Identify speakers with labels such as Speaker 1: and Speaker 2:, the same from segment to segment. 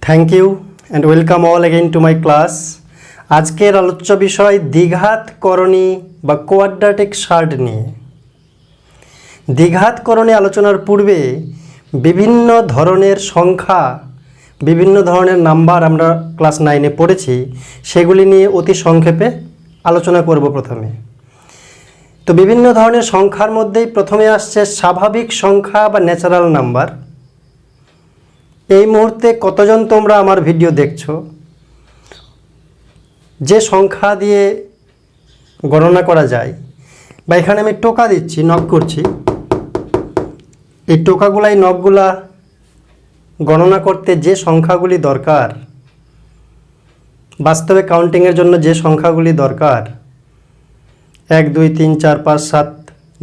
Speaker 1: Thank you and welcome all again to my class. আজকের আলোচ্য বিষয় দ্বিঘাতকরণী বা কোয়াড্রাটিক সার্ট নিয়ে। দ্বিঘাতকরণী আলোচনার পূর্বে বিভিন্ন ধরনের সংখ্যা, বিভিন্ন ধরনের নাম্বার আমরা ক্লাস 9-এ পড়েছি, সেগুলি নিয়ে অতি সংক্ষেপে আলোচনা করব। প্রথমে তো বিভিন্ন ধরনের সংখ্যার মধ্যেই প্রথমে আসছে স্বাভাবিক সংখ্যা বা ন্যাচারাল নাম্বার। এই মুহূর্তে কতজন তোমরা আমার ভিডিও দেখছো? যে সংখ্যা দিয়ে গণনা করা যায়, বা এখানে আমি টোকা দিচ্ছি, নক করছি, এই টোকাগুলাই নকগুলা গণনা করতে যে সংখ্যাগুলি দরকার, বাস্তবে কাউন্টিংয়ের জন্য যে সংখ্যাগুলি দরকার, 1 2 3 4 5 7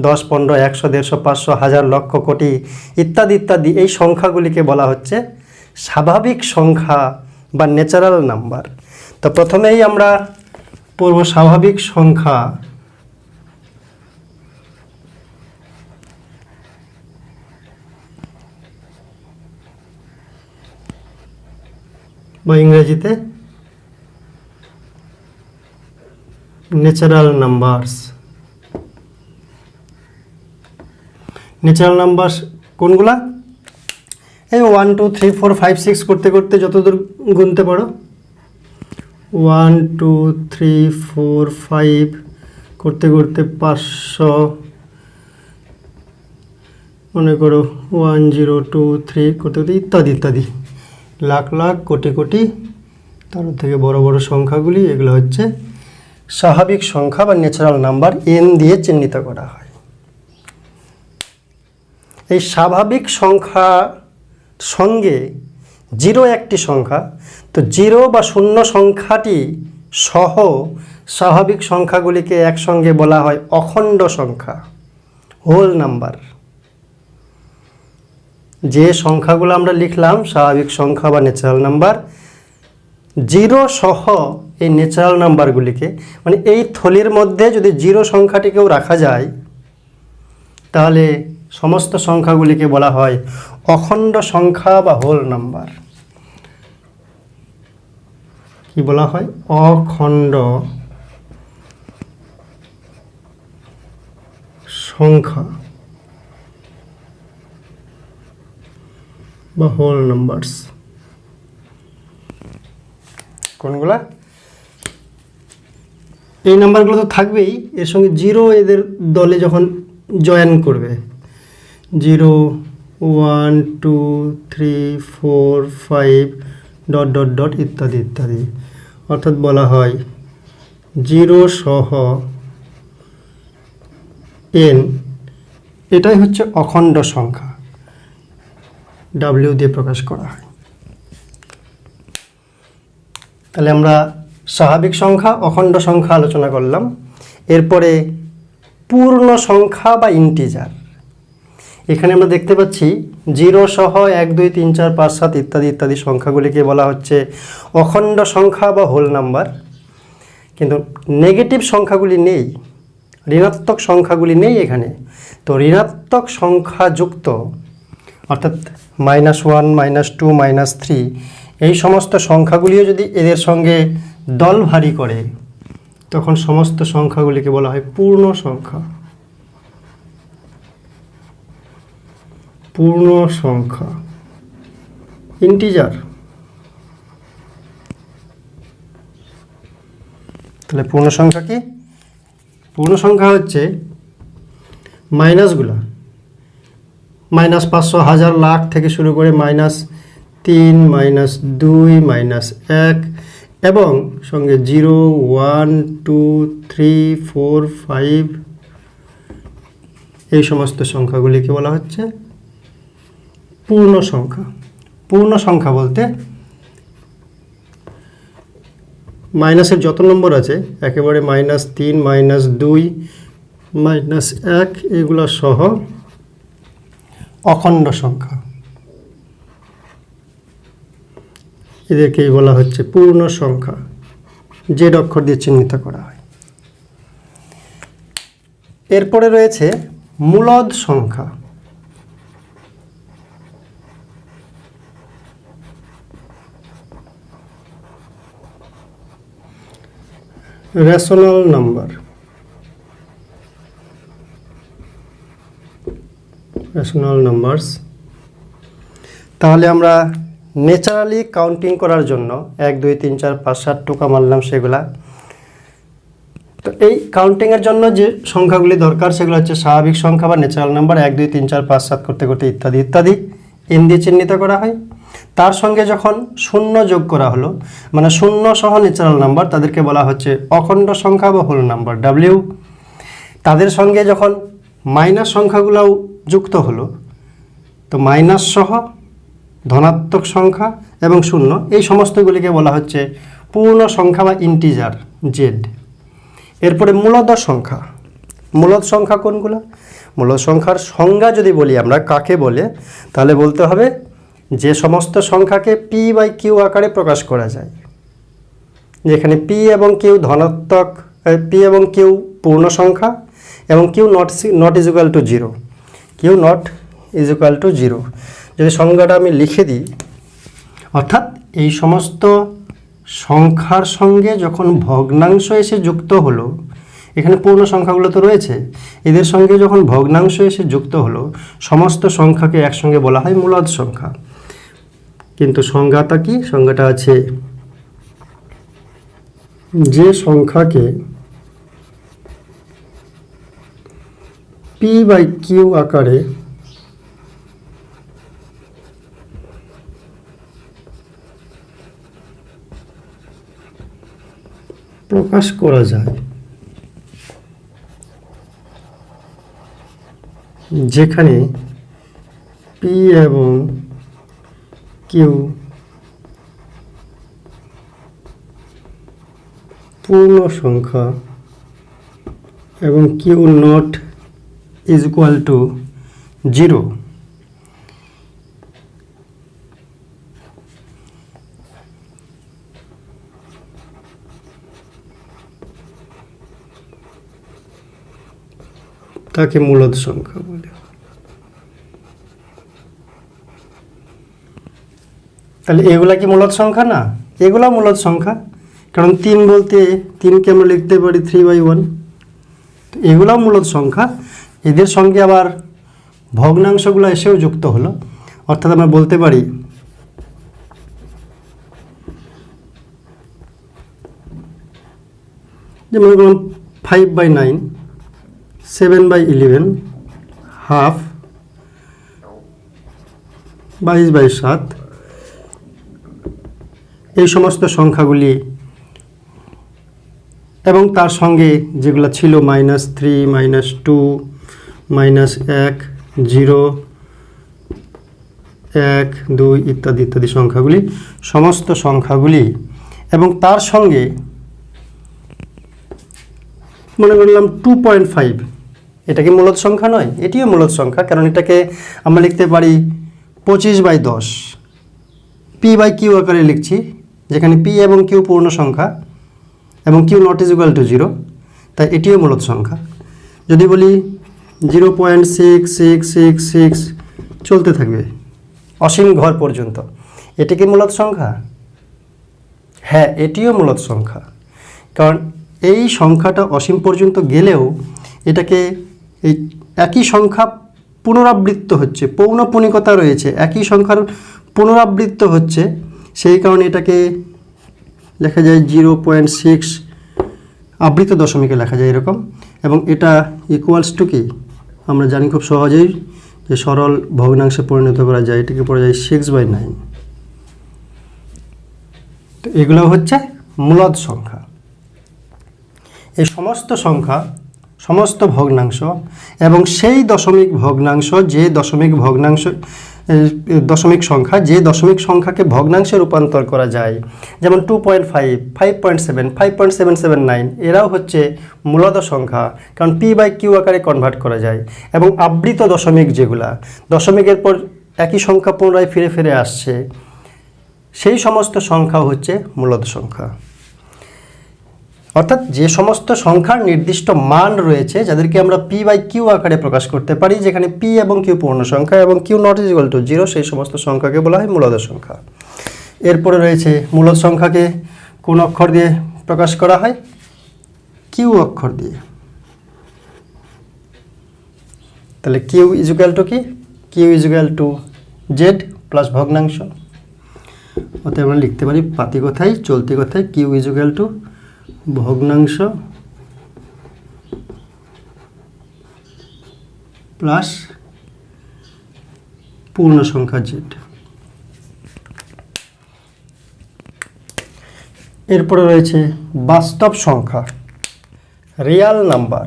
Speaker 1: 10 15 100 150 500 1000 লক্ষ কোটি ইত্যাদি ইত্যাদি, এই সংখ্যাগুলিকে বলা হচ্ছে স্বাভাবিক সংখ্যা বা ন্যাচারাল নাম্বার। তো প্রথমেই আমরা পড়ব স্বাভাবিক সংখ্যা। বা ইংরেজিতে ন্যাচারাল নাম্বারস। ন্যাচারাল নাম্বারস কোনগুলা? এই 1 2 3 4 5 6 করতে করতে যতদূর গুনতে পারো, 1 2 3 4 5 করতে করতে 500, মনে করো 1 0 2 3 করতে করতে ইত্যাদি ইত্যাদি, লাখ লাখ কোটি কোটি, তার থেকে বড় বড় সংখ্যাগুলি, এগুলো হচ্ছে স্বাভাবিক সংখ্যা বা ন্যাচারাল নাম্বার, n দিয়ে চিহ্নিত করা হয়। এই স্বাভাবিক সংখ্যা সঙ্গে 0 একটি সংখ্যা, তো 0 বা শূন্য সংখ্যাটি সহ স্বাভাবিক সংখ্যাগুলিকে একসঙ্গে বলা হয় অখণ্ড সংখ্যা, হোল নাম্বার। যে সংখ্যাগুলো আমরা লিখলাম স্বাভাবিক সংখ্যা বা ন্যাচারাল নাম্বার, 0 সহ এই ন্যাচারাল নাম্বারগুলিকে, মানে এই থলির মধ্যে যদি 0 সংখ্যাটিকেও রাখা যায়, তাহলে সমস্ত সংখ্যাগুলিকে বলা হয় অখণ্ড সংখ্যা বা হোল নাম্বার। কি বলা হয়? অখণ্ড সংখ্যা বা হোল নাম্বারস। কোনগুলা? এই নাম্বারগুলো তো থাকবেই, এর সঙ্গে 0 এদের দলে যখন জয়েন করবে, 0 1 2 3 4 5 ডট ডট ডট ইত্যাদি ইত্যাদি, অর্থাৎ বলা হয় 0 সহ n, এটাই হচ্ছে অখণ্ড সংখ্যা, W দিয়ে প্রকাশ করা হয়। তাহলে আমরা স্বাভাবিক সংখ্যা, অখণ্ড সংখ্যা আলোচনা করলাম। এরপরে পূর্ণ সংখ্যা বা ইন্টিজার। এখানে আমরা দেখতে পাচ্ছি 0 সহ 1 2 3 4 5 7 ইত্যাদি ইত্যাদি সংখ্যাগুলিকে বলা হচ্ছে অখণ্ড সংখ্যা বা হোল নাম্বার। কিন্তু নেগেটিভ সংখ্যাগুলি নেই, ঋণাত্মক সংখ্যাগুলি নেই এখানে। তো ঋণাত্মক সংখ্যা যুক্ত, অর্থাৎ -1 -2 -3, এই সমস্ত সংখ্যাগুলিও যদি এদের সঙ্গে দল ভারী করে, তখন সমস্ত সংখ্যাগুলিকে বলা হয় পূর্ণ সংখ্যা। পূর্ণ সংখ্যা, ইন্টিজার। তাহলে পূর্ণ সংখ্যা কি? পূর্ণ সংখ্যা হচ্ছে মাইনাসগুলা, -500 1000 লাখ থেকে শুরু করে -3 -2 -1 এবং সঙ্গে 0 1 2 3 4 5, এই সমস্ত সংখ্যাগুলিকে বলা হচ্ছে পূর্ণ সংখ্যা। পূর্ণ সংখ্যা বলতে মাইনাসের যত নম্বর আছে, একেবারে -3 -2 -1, এগুলো সহ অখণ্ড সংখ্যা, এদেরকেই বলা হচ্ছে পূর্ণ সংখ্যা, জেড অক্ষর দিয়ে চিহ্নিত করা হয়। এরপরে রয়েছে মূলদ সংখ্যা। Rational number, rational numbers. তাহলে আমরা ন্যাচারালি কাউন্টিং করার জন্য 1 2 3 4 5 7 টোকা মারলাম সেগুলা। তো এই কাউন্টিংয়ের জন্য যে সংখ্যাগুলি দরকার সেগুলো হচ্ছে স্বাভাবিক সংখ্যা বা ন্যাচারাল নাম্বার, 1 2 3 4 5 7 করতে করতে ইত্যাদি ইত্যাদি এন দিয়ে চিহ্নিত করা হয়। তার সঙ্গে যখন শূন্য যোগ করা হলো, মানে শূন্য সহ ন্যাচারাল নাম্বার, তাদেরকে বলা হচ্ছে অখণ্ড সংখ্যা বা হোল নাম্বার, ডাব্লিউ। তাদের সঙ্গে যখন মাইনাস সংখ্যাগুলোও যুক্ত হলো, তো মাইনাস সহ ধনাত্মক সংখ্যা এবং শূন্য, এই সমস্তগুলিকে বলা হচ্ছে পূর্ণ সংখ্যা বা ইন্টিজার, জেড। এরপরে মূলদ সংখ্যা। মূলদ সংখ্যা কোনগুলো? মূলদ সংখ্যার সংজ্ঞা যদি বলি আমরা কাকে বলে, তাহলে বলতে হবে যে সমস্ত সংখ্যাকে পি বাই কিউ আকারে প্রকাশ করা যায়, যেখানে পি এবং কিউ ধনাত্মক, পি এবং কিউ পূর্ণ সংখ্যা এবং Q not is equal to zero, Q not is equal to zero. যদি সংজ্ঞাটা আমি লিখে দিই, অর্থাৎ এই সমস্ত সংখ্যার সঙ্গে যখন ভগ্নাংশ এসে যুক্ত হলো, এখানে পূর্ণ সংখ্যাগুলো তো রয়েছে, এদের সঙ্গে যখন ভগ্নাংশ এসে যুক্ত হলো, সমস্ত সংখ্যাকে একসঙ্গে বলা হয় মূলদ সংখ্যা। কিন্তু সংজ্ঞাটা কি? সংজ্ঞাটা আছে যে সংখ্যাকে পি বাই কিউ আকারে প্রকাশ করা যায়, যেখানে পি এবং কিউ পূর্ণ সংখ্যা এবং Q not is equal to zero. তাকে মূলদ সংখ্যা বলে। তাহলে এগুলা কি মূলদ সংখ্যা না? এগুলা মূলদ সংখ্যা, কারণ 3 বলতে 3কে আমরা লিখতে পারি 3/1। তো এগুলাও মূলদ সংখ্যা, এদের সঙ্গে আবার ভগ্নাংশগুলো এসেও যুক্ত হলো, অর্থাৎ আমরা বলতে পারি যে মনে করুন 5/9, 7/11, হাফ, 22/7, এই সমস্ত সংখ্যাগুলি এবং তার সঙ্গে যেগুলো ছিল -3, -2, -1, 0, 1, 2 ইত্যাদি ইত্যাদি সংখ্যাগুলি, সমস্ত সংখ্যাগুলি, এবং তার সঙ্গে মনে করলাম 2.5, এটা কি মূলদ সংখ্যা নয়? এটিও মূলদ সংখ্যা, কারণ এটাকে আমরা লিখতে পারি 25/10, পি বাই কিউ আকারে লিখছি, যেখানে পি এবং কিউ পূর্ণ সংখ্যা এবং Q not is equal to zero, তাই এটিও মূলদ সংখ্যা। যদি বলি 0.6666 চলতে থাকবে অসীম ঘর পর্যন্ত, এটি কি মূলদ সংখ্যা? হ্যাঁ, এটিও মূলদ সংখ্যা, কারণ এই সংখ্যাটা অসীম পর্যন্ত গেলেও এটাকে এই একই সংখ্যা পুনরাবৃত্ত হচ্ছে, পৌনঃপুনিকতা রয়েছে, একই সংখ্যার পুনরাবৃত্ত হচ্ছে, সেই কারণে এটাকে লেখা যায় 0.6 আবৃত দশমিকে লেখা যায় এরকম। এবং এটা ইকুয়ালস টু কি আমরা জানি খুব সহজেই, যে সরল ভগ্নাংশে পরিণত করা যায়, এটাকে পড়া যায় 6/9। তো এগুলো হচ্ছে মূলদ সংখ্যা। এই সমস্ত সংখ্যা, সমস্ত ভগ্নাংশ এবং সেই দশমিক ভগ্নাংশ, যে দশমিক সংখ্যা, যে দশমিক সংখ্যাকে ভগ্নাংশে রূপান্তর করা যায়, যেমন 2.5, 5.7, 5.779, এরাও হচ্ছে মূলদ সংখ্যা, কারণ পি বাই কিউ আকারে কনভার্ট করা যায়। এবং আবৃত দশমিক, যেগুলা দশমিকের পর একই সংখ্যা পুনরায় ফিরে ফিরে আসছে, সেই সমস্ত সংখ্যা হচ্ছে মূলদ সংখ্যা। অর্থাৎ যে সমস্ত সংখ্যার নির্দিষ্ট মান রয়েছে, যাদেরকে আমরা পি বাই কিউ আকারে প্রকাশ করতে পারি, যেখানে পি এবং কিউ পূর্ণ সংখ্যা এবং Q not is equal to zero, সেই সমস্ত সংখ্যাকে বলা হয় মূলদ সংখ্যা। এরপরে রয়েছে মূলদ সংখ্যাকে কোন অক্ষর দিয়ে প্রকাশ করা হয়? কিউ অক্ষর দিয়ে। তাহলে কিউ ইজুক্যাল টু কি? Q is equal to Z plus ভগ্নাংশ। অতএব আমরা লিখতে পারি পাতি কথায় চলতি কথায় কিউ ইজুক্যাল টু ভগ্নাংশ প্লাস পূর্ণ সংখ্যা জেড। এরপরে রয়েছে বাস্তব সংখ্যা, রিয়াল নাম্বার।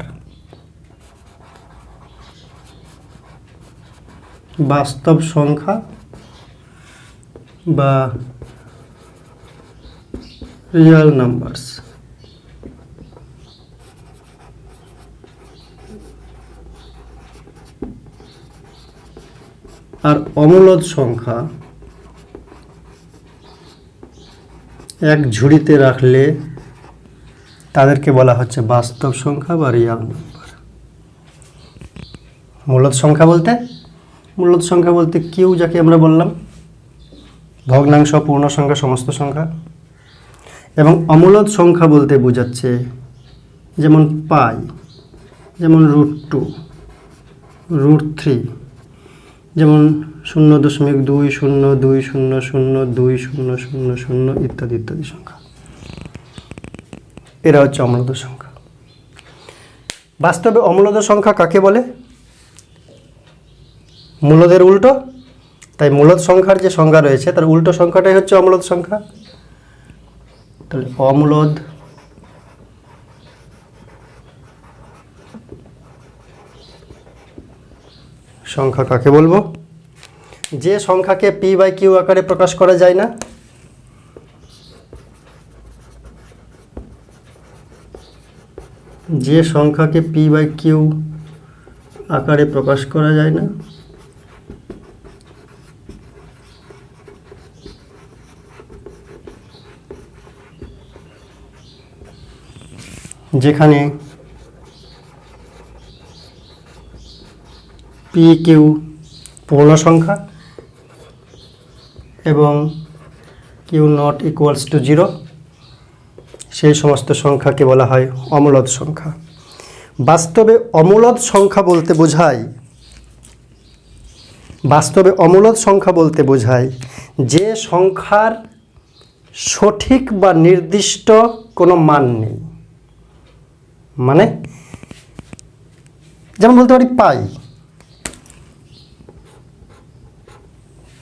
Speaker 1: বাস্তব সংখ্যা বা রিয়াল নাম্বারস। আর অমূলদ সংখ্যা এক ঝুড়িতে রাখলে তাদেরকে বলা হচ্ছে বাস্তব সংখ্যা বা রিয়াল নাম্বার। মূলদ সংখ্যা বলতে কিউ, যাকে আমরা বললাম ভগ্নাংশ, পূর্ণ সংখ্যা, সমস্ত সংখ্যা। এবং অমূলদ সংখ্যা বলতে বোঝাচ্ছে যেমন পাই, যেমন √2, √3, যেমন 0.2020002000 ইত্যাদি ইত্যাদি সংখ্যা। এরা হচ্ছে অমূলদ সংখ্যা। বাস্তবে অমূলদ সংখ্যা কাকে বলে? মূলদের উল্টো। তাই মূলদ সংখ্যার যে সংজ্ঞা রয়েছে তার উল্টো সংখ্যাটাই হচ্ছে অমূলদ সংখ্যা। তাহলে অমূলদ সংখ্যা কাকে বলবো? যে সংখ্যাকে p/q আকারে প্রকাশ করা যায় না। যে সংখ্যাকে p/q আকারে প্রকাশ করা যায় না, যেখানে p/q পূর্ণ সংখ্যা এবং q not equals to 0, সেই সমস্ত সংখ্যাকে বলা হয় অমূলদ সংখ্যা। বাস্তবে অমূলদ সংখ্যা বলতে বোঝায় যে সংখ্যার সঠিক বা নির্দিষ্ট কোনো মান নেই। মানে যেমন বলতে পারি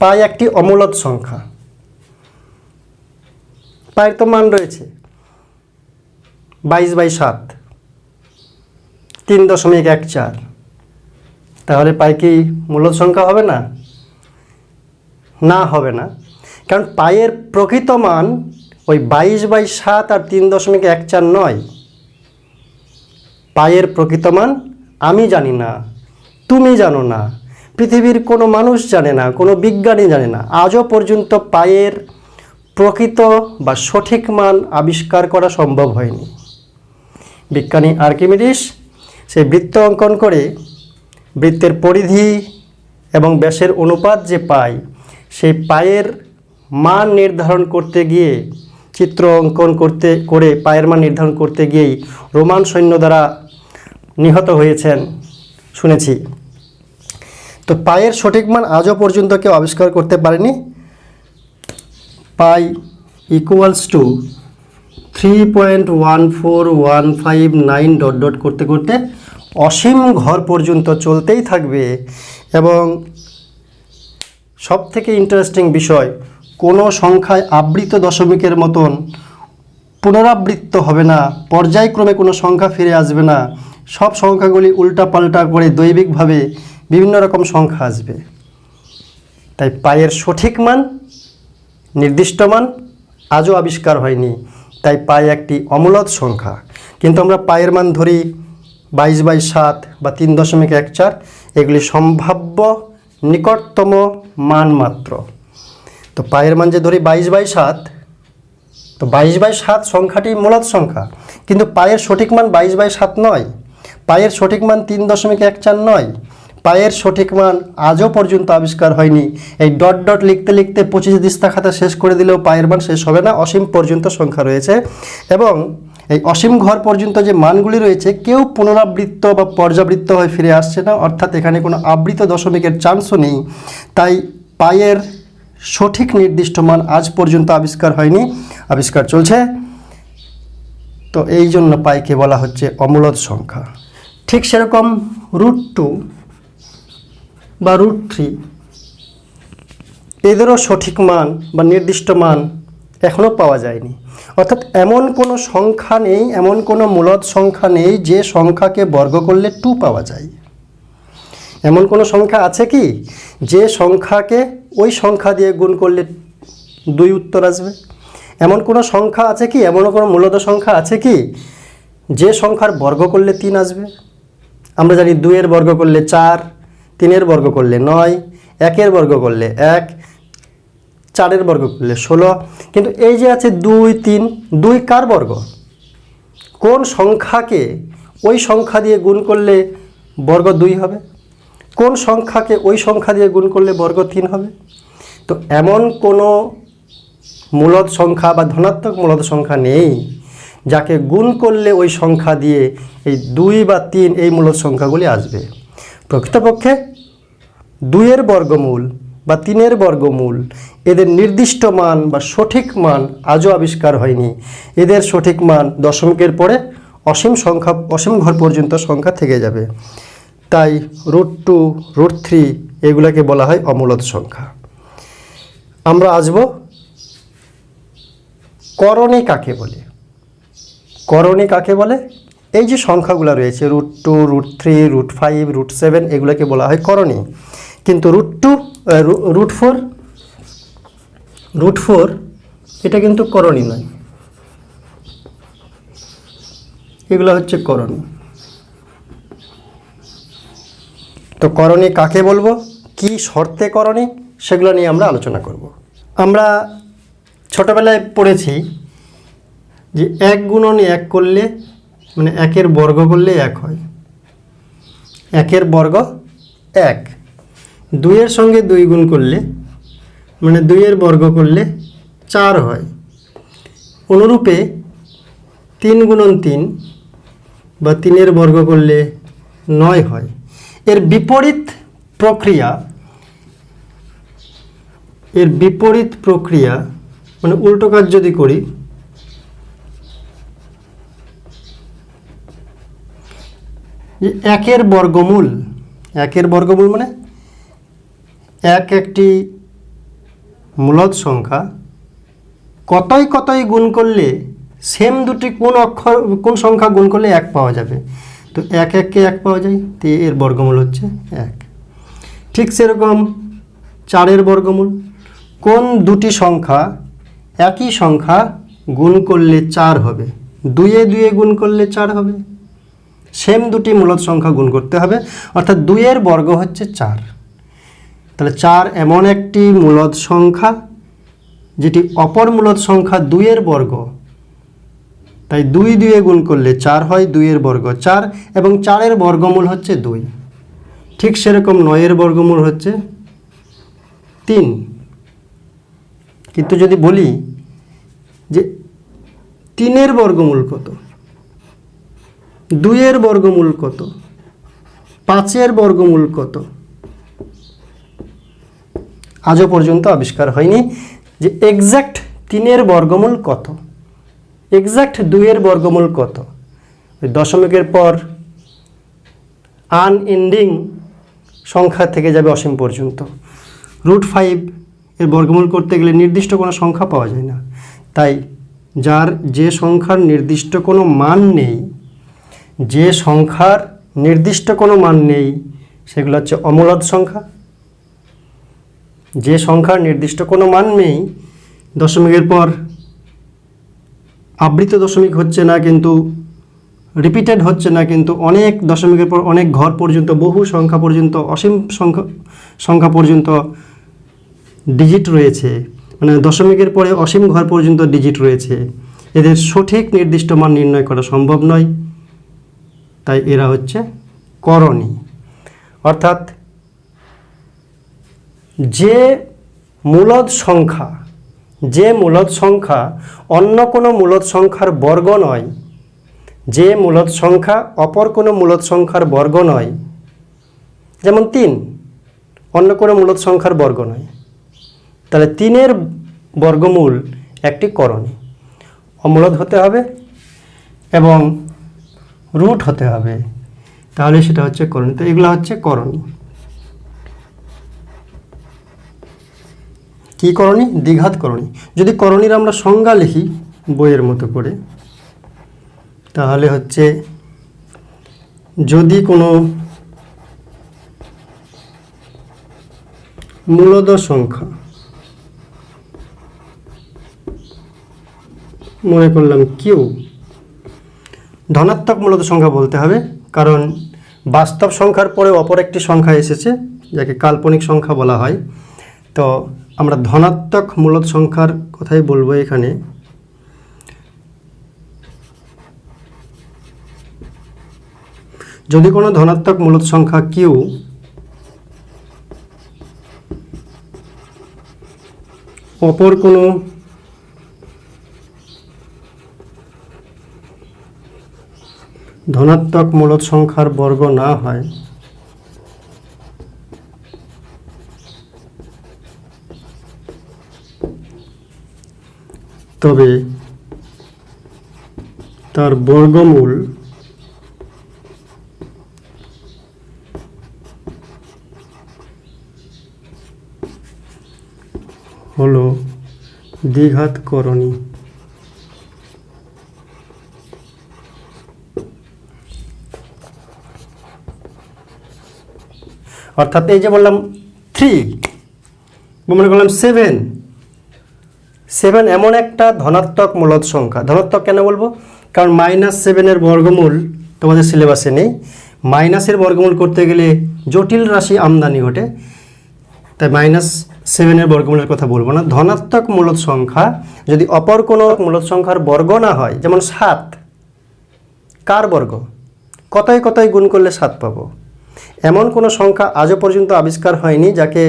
Speaker 1: পাই একটি অমূলদ সংখ্যা। পায়ের তো মান রয়েছে 22/7, 3.14। তাহলে পাই কি মূলদ সংখ্যা হবে না? না, হবে না। কারণ পায়ের প্রকৃত মান ওই 22/7 আর 3.14 নয়। পায়ের প্রকৃত মান আমি জানি না, তুমি জানো না, পৃথিবীর কোনো মানুষ জানে না, কোনো বিজ্ঞানী জানে না। আজও পর্যন্ত পায়ের প্রকৃত বা সঠিক মান আবিষ্কার করা সম্ভব হয়নি। বিজ্ঞানী আর্কিমিডিস সেই বৃত্ত অঙ্কন করে বৃত্তের পরিধি এবং ব্যাসের অনুপাত যে পাই, সেই পায়ের মান নির্ধারণ করতে গিয়ে, চিত্র অঙ্কন করে পায়ের মান নির্ধারণ করতে গিয়েই রোমান সৈন্য দ্বারা নিহত হয়েছেন শুনেছি। তো পায়ের সঠিক মান আজও পর্যন্ত কেউ আবিষ্কার করতে পারেনি। পাই ইকুয়ালস টু 3.14159 করতে করতে অসীম ঘর পর্যন্ত চলতেই থাকবে। এবং সবথেকে ইন্টারেস্টিং বিষয়, কোনো সংখ্যায় আবৃত দশমিকের মতন পুনরাবৃত্ত হবে না, পর্যায়ক্রমে কোনো সংখ্যা ফিরে আসবে না। সব সংখ্যাগুলি উল্টাপাল্টা করে দৈবিকভাবে বিভিন্ন রকম সংখ্যা আসবে। তাই পায়ের সঠিক মান, নির্দিষ্ট মান আজও আবিষ্কার হয়নি। তাই পাই একটি অমূলদ সংখ্যা। কিন্তু আমরা পায়ের মান ধরি 22/7 বা 3.14, এগুলি সম্ভাব্য নিকটতম মান মাত্র। তো পায়ের মান যে ধরি 22/7, তো 22/7 সংখ্যাটি মূলদ সংখ্যা, কিন্তু পায়ের সঠিক মান 22/7 নয়, পায়ের সঠিক মান 3.14 নয়। পায়ের সঠিক মান আজও পর্যন্ত আবিষ্কার হয়নি। এই ডট ডট লিখতে লিখতে 25 দিস্তা খাতা শেষ করে দিলেও পায়ের মান শেষ হবে না, অসীম পর্যন্ত সংখ্যা রয়েছে। এবং এই অসীম ঘর পর্যন্ত যে মানগুলি রয়েছে কেউ পুনরাবৃত্ত বা পর্যাবৃত্ত হয়ে ফিরে আসছে না, অর্থাৎ এখানে কোনো আবৃত দশমিকের চান্সও নেই। তাই পাইয়ের সঠিক নির্দিষ্ট মান আজ পর্যন্ত আবিষ্কার হয়নি, আবিষ্কার চলছে। তো এই জন্য পাইকে বলা হচ্ছে অমূলদ সংখ্যা। ঠিক সেরকম √2 বা √3 এদেরও সঠিক মান বা নির্দিষ্ট মান এখনও পাওয়া যায়নি। অর্থাৎ এমন কোনো সংখ্যা নেই, এমন কোনো মূলদ সংখ্যা নেই যে সংখ্যাকে বর্গ করলে 2 পাওয়া যায়। এমন কোনো সংখ্যা আছে কি যে সংখ্যাকে ওই সংখ্যা দিয়ে গুণ করলে 2 উত্তর আসবে? এমন কোনো সংখ্যা আছে কি, এমন কোনো মূলদ সংখ্যা আছে কি যে সংখ্যার বর্গ করলে 3 আসবে? আমরা জানি 2 এর বর্গ করলে 4, 3 এর বর্গ করলে 9, 1 এর বর্গ করলে 1, 4 এর বর্গ করলে 16। কিন্তু এই যে আছে 2, 3, 2 কার বর্গ? কোন সংখ্যাকে ওই সংখ্যা দিয়ে গুণ করলে বর্গ 2 হবে? কোন সংখ্যাকে ওই সংখ্যা দিয়ে গুণ করলে বর্গ 3 হবে? তো এমন কোনো মূলদ সংখ্যা বা ধনাত্মক মূলদ সংখ্যা নেই যাকে গুণ করলে ওই সংখ্যা দিয়ে এই 2 বা 3 এই মূলদ সংখ্যাগুলি আসবে। প্রকৃতপক্ষে 2 এর বর্গমূল বা 3 এর বর্গমূল এদের নির্দিষ্ট মান বা সঠিক মান আজও আবিষ্কার হয়নি। এদের সঠিক মান দশমিকের পরে অসীম সংখ্যা, অসীম ঘর পর্যন্ত সংখ্যা থেকে যাবে। তাই √2, √3 এগুলোকে বলা হয় অমূলদ সংখ্যা। আমরা আসব করণী কাকে বলে। করণী কাকে বলে? এই যে সংখ্যাগুলো রয়েছে √2, √3, √5, √7 এগুলোকে বলা হয় করণী। কিন্তু √4 এটা কিন্তু করণী নয়, এগুলো হচ্ছে করণী। তো করণী কাকে বলবো, কি শর্তে করণী, সেগুলো নিয়ে আমরা আলোচনা করব। আমরা ছোটবেলায় পড়েছি যে 1 গুণন 1 করলে মানে 1 এর বর্গ করলে 1 হয়, 1 এর বর্গ 1। 2 এর সঙ্গে 2 গুণ করলে মানে 2 এর বর্গ করলে 4 হয়। অনুরূপে 3 গুণন 3 বা 3 এর বর্গ করলে 9 হয়। এর বিপরীত প্রক্রিয়া মানে উল্টো কাজ যদি করি, যে 1 এর বর্গমূল মানে 1 একটি মূলদ সংখ্যা, কতই গুণ করলে সেম দুটি কোন সংখ্যা গুণ করলে 1 পাওয়া যাবে। তো 1 1 কে 1 পাওয়া যায়, তো এর বর্গমূল হচ্ছে 1। ঠিক সেরকম 4 এর বর্গমূল, কোন দুটি সংখ্যা একই সংখ্যা গুণ করলে 4 হবে? 2 এ 2 গুণ করলে 4 হবে। সেম দুটি মূলদ সংখ্যা গুণ করতে হবে, অর্থাৎ 2 এর বর্গ হচ্ছে 4। তাহলে 4 এমন একটি মূলদ সংখ্যা যেটি অপর মূলদ সংখ্যা 2 এর বর্গ। তাই 2 2 গুণ করলে 4 হয়, 2 এর বর্গ 4 এবং 4 এর বর্গমূল হচ্ছে 2। ঠিক সেরকম 9 এর বর্গমূল হচ্ছে 3। কিন্তু যদি বলি যে 3 এর বর্গমূল কত, 2 এর বর্গমূল কত, 5 এর বর্গমূল কত, আজও পর্যন্ত আবিষ্কার হয়নি যে এক্স্যাক্ট 3 এর বর্গমূল কত, এক্স্যাক্ট 2 এর বর্গমূল কত। দশমিকের পর আনএন্ডিং সংখ্যা থেকে যাবে অসীম পর্যন্ত। √5 এর বর্গমূল করতে গেলে নির্দিষ্ট কোনো সংখ্যা পাওয়া যায় না। তাই যে সংখ্যার নির্দিষ্ট কোনো মান নেই, সেগুলো হচ্ছে অমূলদ সংখ্যা। যে সংখ্যার নির্দিষ্ট কোনো মান নেই, দশমিকের পর আবৃত দশমিক হচ্ছে না, কিন্তু রিপিটেড হচ্ছে না, কিন্তু অনেক দশমিকের পর অনেক ঘর পর্যন্ত, বহু সংখ্যা পর্যন্ত, অসীম সংখ্যা পর্যন্ত ডিজিট রয়েছে, মানে দশমিকের পরে অসীম ঘর পর্যন্ত ডিজিট রয়েছে, এদের সঠিক নির্দিষ্ট মান নির্ণয় করা সম্ভব নয়। তাই এরা হচ্ছে করণী। অর্থাৎ যে মূলদ সংখ্যা অন্য কোনো মূলদ সংখ্যার বর্গ নয়, যে মূলদ সংখ্যা অপর কোনো মূলদ সংখ্যার বর্গ নয়, যেমন 3 অন্য কোনো মূলদ সংখ্যার বর্গ নয়, তাহলে 3-এর বর্গমূল একটি করণী, অমূলদ হতে হবে এবং রুট হতে হবে, তাহলে সেটা হচ্ছে করণী। তো এগুলো হচ্ছে করণী। কি করণী? দ্বিঘাত করণী। যদি করণীর আমরা সংজ্ঞা লিখি বইয়ের মতো করে, তাহলে হচ্ছে যদি কোনো মূলদ সংখ্যা, মনে করলাম কিউ, ধনাত্মক মূলদ সংখ্যা বলতে হবে, কারণ বাস্তব সংখ্যার পরে অপর একটি সংখ্যা এসেছে যাকে কাল্পনিক সংখ্যা বলা হয়। তো আমরা ধনাত্মক মূলদ সংখ্যার কথাই বলবো এখানে। যদি কোনো ধনাত্মক মূলদ সংখ্যা কিউ অপর কোনো ধনাত্মক মূলদ সংখ্যার বর্গ না হয়, তবে তার বর্গমূল হলো দ্বিঘাত করণী। অর্থাৎ এই যে বললাম 3, মনে করলাম 7 এমন একটা ধনাত্মক মূলদ সংখ্যা। ধনাত্মক কেন বলবো? কারণ -7-এর বর্গমূল তোমাদের সিলেবাসে নেই। মাইনাসের বর্গমূল করতে গেলে জটিল রাশি আমদানি ঘটে, তাই -7-এর বর্গমূলের কথা বলবো না। ধনাত্মক মূলদ সংখ্যা যদি অপর কোনো মূলদ সংখ্যার বর্গ না হয়, যেমন 7, কার বর্গ? কতই কতই গুণ করলে 7 পাবো, এমন কোনো সংখ্যা আজও পর্যন্ত আবিষ্কার হয়নি যাকে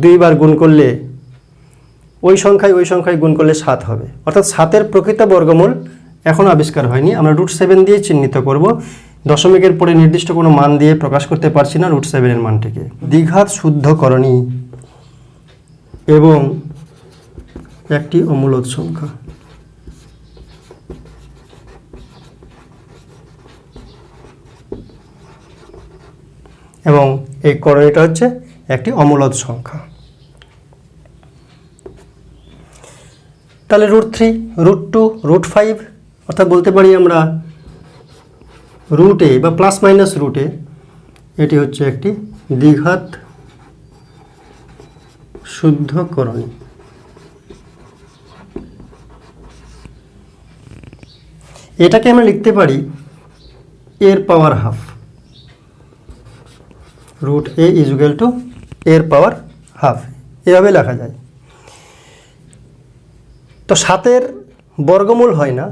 Speaker 1: 2 বার গুণ করলে ওই সংখ্যায় গুণ করলে 7 হবে। অর্থাৎ 7-এর প্রকৃত বর্গমূল এখনও আবিষ্কার হয়নি। আমরা √7 দিয়ে চিহ্নিত করব, দশমিকের পরে নির্দিষ্ট কোনো মান দিয়ে প্রকাশ করতে পারছি না √7-এর মানটিকে। দ্বিঘাত শুদ্ধকরণী এবং একটি অমূলদ সংখ্যা। এবং এই করণীটা হচ্ছে একটি অমূলদ সংখ্যা। তাহলে √3, √2, √5, অর্থাৎ বলতে পারি আমরা √a বা ±√a, এটি হচ্ছে একটি দ্বিঘাত শুদ্ধকরণী। এটাকে আমরা লিখতে পারি এর পাওয়ার হাফ। √a = এর পাওয়ার হাফ, এভাবে লেখা যায়। তো 7-এর বর্গমূল হয় না,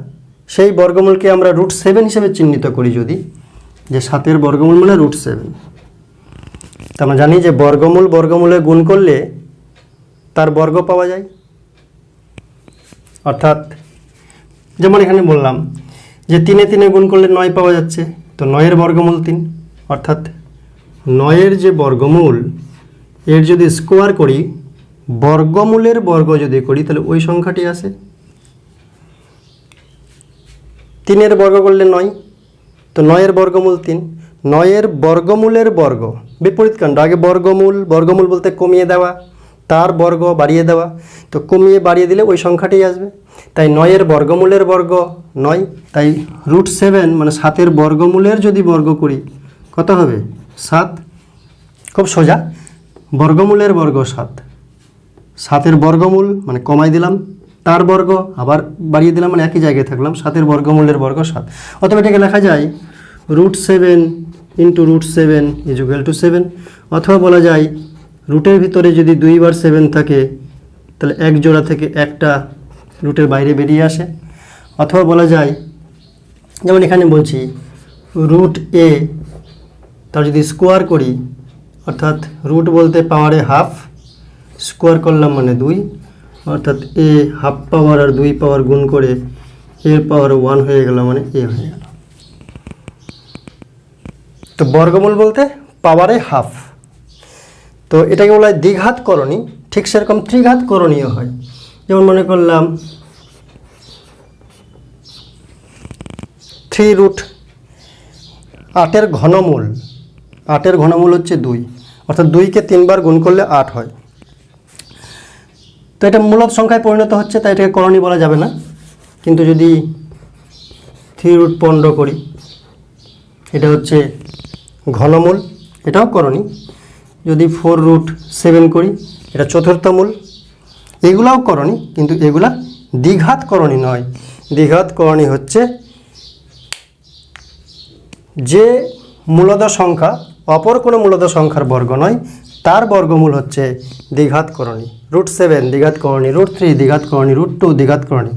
Speaker 1: সেই বর্গমূলকে আমরা √7 হিসেবে চিহ্নিত করি যদি, যে 7-এর বর্গমূল মানে √7। তো আমরা জানি যে বর্গমূলে গুণ করলে তার বর্গ পাওয়া যায়। অর্থাৎ যেমন এখানে বললাম যে 3-এ গুণ করলে 9 পাওয়া যাচ্ছে, তো 9-এর বর্গমূল 3, অর্থাৎ 9-এর যে বর্গমূল, এর যদি স্কোয়ার করি, বর্গমূলের বর্গ যদি করি, তাহলে ওই সংখ্যাটি আসে। 3-এর বর্গ করলে 9, তো 9-এর বর্গমূল 3। 9-এর বর্গমূলের বর্গ বিপরীত কাণ্ড, আগে বর্গমূল বলতে কমিয়ে দেওয়া, তার বর্গ বাড়িয়ে দেওয়া, তো কমিয়ে বাড়িয়ে দিলে ওই সংখ্যাটি আসবে। তাই 9-এর বর্গমূলের বর্গ 9, তাই √7 মানে 7-এর বর্গমূলের যদি বর্গ করি কত হবে? 7। খুব সোজা, বর্গমূলের বর্গ 7, 7-এর বর্গমূল মানে কমাই দিলাম, তার বর্গ আবার বাড়িয়ে দিলাম, মানে একই জায়গায় থাকলাম, 7-এর বর্গমূলের বর্গ 7। অতএব এটাকে লেখা যায় √7 × √7 = 7, অথবা বলা যায় রুটের ভিতরে যদি 2 বার 7 থাকে তাহলে এক জোড়া থেকে একটা রুটের বাইরে বেরিয়ে আসে। অথবা বলা যায়, যেমন এখানে বলছি √a, তার যদি স্কোয়ার করি, অর্থাৎ রুট বলতে পাওয়ারে হাফ, স্কোয়ার করলাম মানে 2, অর্থাৎ a হাফ পাওয়ার আর 2 পাওয়ার গুণ করে এর পাওয়ার 1 হয়ে গেল, মানে এ হয়ে গেল। তো বর্গমূল বলতে পাওয়ারে হাফ। তো এটাকে বলা হয় দ্বিঘাত করণী। ঠিক সেরকম ত্রিঘাত করণীয় হয়। যেমন মনে করলাম 3√8 ঘনমূল। 8 ঘনমূল হচ্ছে 2, অর্থাৎ 2কে 3 বার গুণ করলে 8 হয়। তো এটা মূলদ সংখ্যায় পরিণত হচ্ছে, তাই এটাকে করণী বলা যাবে না। কিন্তু যদি 3√15 করি, এটা হচ্ছে ঘনমূল, এটাও করণী। যদি 4√7 করি, এটা চতুর্থ মূল, এগুলাও করণী, কিন্তু এগুলা দ্বিঘাত করণী নয়। দ্বিঘাত করণী হচ্ছে যে মূলদ সংখ্যা অপর কোনো মূলদ সংখ্যার বর্গ নয়, তার বর্গমূল হচ্ছে দ্বিঘাত করণী। √7 দ্বিঘাত করণী, √3 দ্বিঘাত করণী, √2 দ্বিঘাত করণী।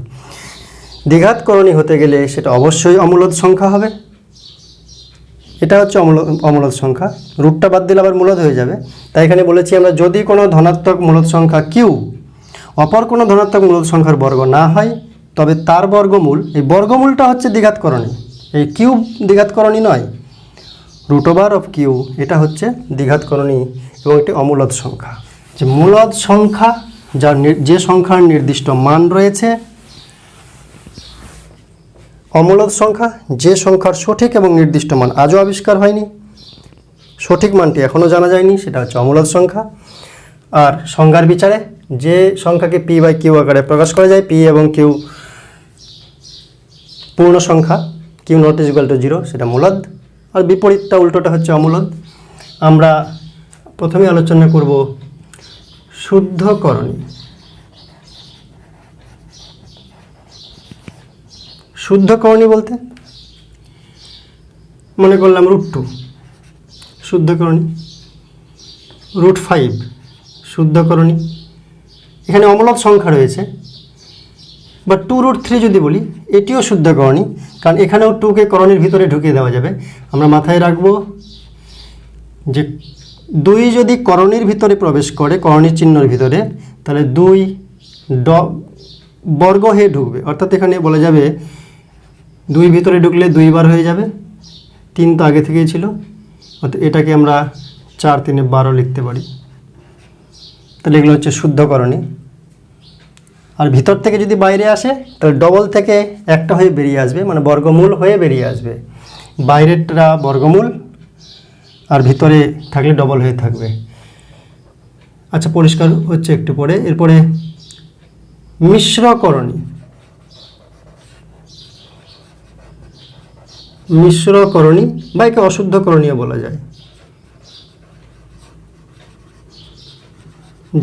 Speaker 1: দ্বিঘাত করণী হতে গেলে সেটা অবশ্যই অমূলদ সংখ্যা হবে। এটা হচ্ছে অমূলদ সংখ্যা। রুটটা বাদ দিলে আবার মূলদ হয়ে যাবে। তাই এখানে বলেছি আমরা, যদি কোনো ধনাত্মক মূলদ সংখ্যা কিউ অপর কোনো ধনাত্মক মূলদ সংখ্যার বর্গ না হয়, তবে তার বর্গমূল, এই বর্গমূলটা হচ্ছে দ্বিঘাত করণী। এই কিউব দ্বিঘাত করণী নয়, √কিউ এটা হচ্ছে দ্বিঘাত করণী এবং এটি অমূলদ সংখ্যা। যে মূলদ সংখ্যা, যার যে সংখ্যার নির্দিষ্ট মান রয়েছে। অমূলদ সংখ্যা, যে সংখ্যার সঠিক এবং নির্দিষ্ট মান আজও আবিষ্কার হয়নি, সঠিক মানটি এখনও জানা যায়নি, সেটা হচ্ছে অমূলদ সংখ্যা। আর সংজ্ঞার বিচারে যে সংখ্যাকে p/q আকারে প্রকাশ করা যায়, p এবং q পূর্ণ সংখ্যা, q ≠ 0, সেটা মূলদ। আর বিপরীতটা, উল্টোটা হচ্ছে অমূলদ। আমরা প্রথমে আলোচনা করব শুদ্ধ করণী। শুদ্ধ করণী বলতে মনে করলাম √2 শুদ্ধ করণী, √5 শুদ্ধ করণী। এখানে অমূলদ সংখ্যা রয়েছে। বা 2√3 যদি বলি, এটিও শুদ্ধ করণী, কারণ এখানেও 2কে করণীর ভিতরে ঢুকিয়ে দেওয়া যাবে। আমরা মাথায় রাখবো যে 2 যদি করণীর ভিতরে প্রবেশ করে, করণীর চিহ্নের ভিতরে, তাহলে 2 বর্গ হয়ে ঢুকবে। অর্থাৎ এখানে বলা যাবে 2 ভিতরে ঢুকলে 2 বার হয়ে যাবে, 3 তো আগে থেকেই ছিল, অর্থাৎ এটাকে আমরা 4 3 12 লিখতে পারি। তাহলে এগুলো হচ্ছে শুদ্ধ করণী। আর ভিতর থেকে যদি বাইরে আসে, তাহলে ডবল থেকে একটা হয়ে বেরিয়ে আসবে, মানে বর্গমূল হয়ে বেরিয়ে আসবে। বাইরেরটা বর্গমূল আর ভিতরে থাকলে ডবল হয়ে থাকবে। আচ্ছা, পরিষ্কার হচ্ছে একটু পরে। এরপরে মিশ্র করণী। মিশ্র করণী বা একে অশুদ্ধ করণীয় বলা যায়।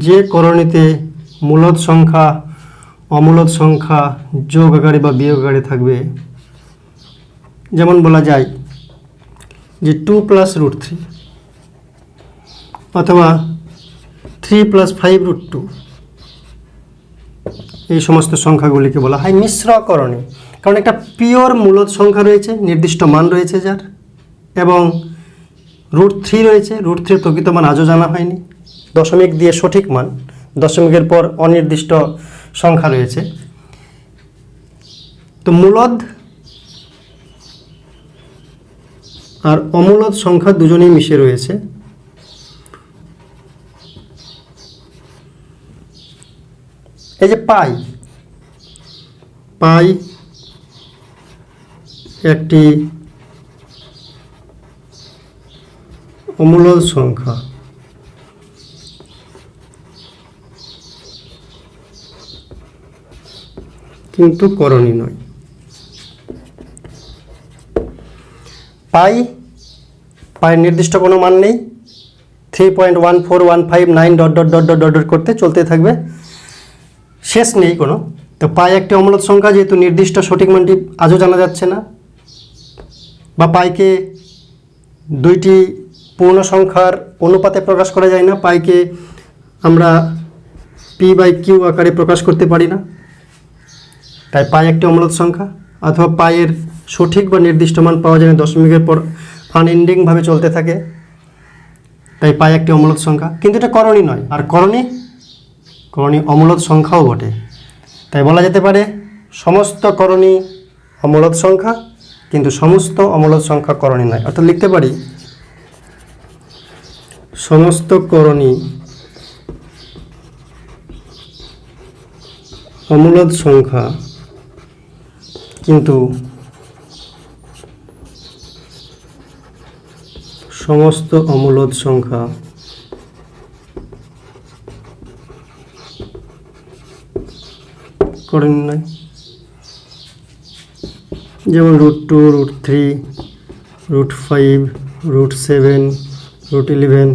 Speaker 1: যে করণীতে মূলদ সংখ্যা অমূলদ সংখ্যা যোগ আকারে বা বিয়োগ আকারে থাকবে। যেমন বলা যায় যে 2 + √3 অথবা 3 + 5√2, এই সমস্ত সংখ্যাগুলিকে বলা হয় মিশ্র করণী। কারণ একটা পিওর মূলদ সংখ্যা রয়েছে, নির্দিষ্ট মান রয়েছে যার, এবং √3 রয়েছে। √3 প্রকৃত মান আজও জানা হয়নি, দশমিক দিয়ে সঠিক মান, দশমিকের পর অনির্দিষ্ট সংখ্যা রয়েছে। তো মূলদ আর অমূলদ সংখ্যা দুজনেই মিশে রয়েছে। এই যে পাই একটি অমূলদ সংখ্যা, কিন্তু করণী নয়। পায়ের নির্দিষ্ট কোনো মান নেই, 3.14159 করতে চলতে থাকবে, শেষ নেই কোনো। তো পাই একটি অমূলদ সংখ্যা, যেহেতু নির্দিষ্ট সঠিক মানটি আজও জানা যাচ্ছে না, বা পাইকে দুইটি পূর্ণ সংখ্যার অনুপাতে প্রকাশ করা যায় না, পাইকে আমরা p/q আকারে প্রকাশ করতে পারি না, তাই পাই একটি অমূলদ সংখ্যা। অথবা পাইয়ের সঠিক বা নির্দিষ্ট মান পাওয়া যায় না, দশমিকের পর আনএন্ডিংভাবে চলতে থাকে, তাই পাই একটি অমূলদ সংখ্যা, কিন্তু এটা করণী নয়। আর করণী অমূলদ সংখ্যাও বটে। তাই বলা যেতে পারে সমস্ত করণী অমূলদ সংখ্যা, কিন্তু সমস্ত অমূলদ সংখ্যা করণী নয়। অর্থাৎ লিখতে পারি সমস্ত করণী অমূলদ সংখ্যা, কিন্তু সমস্ত অমূলদ সংখ্যা করণী নয়। যেমন √2, √3, √5, √7, √11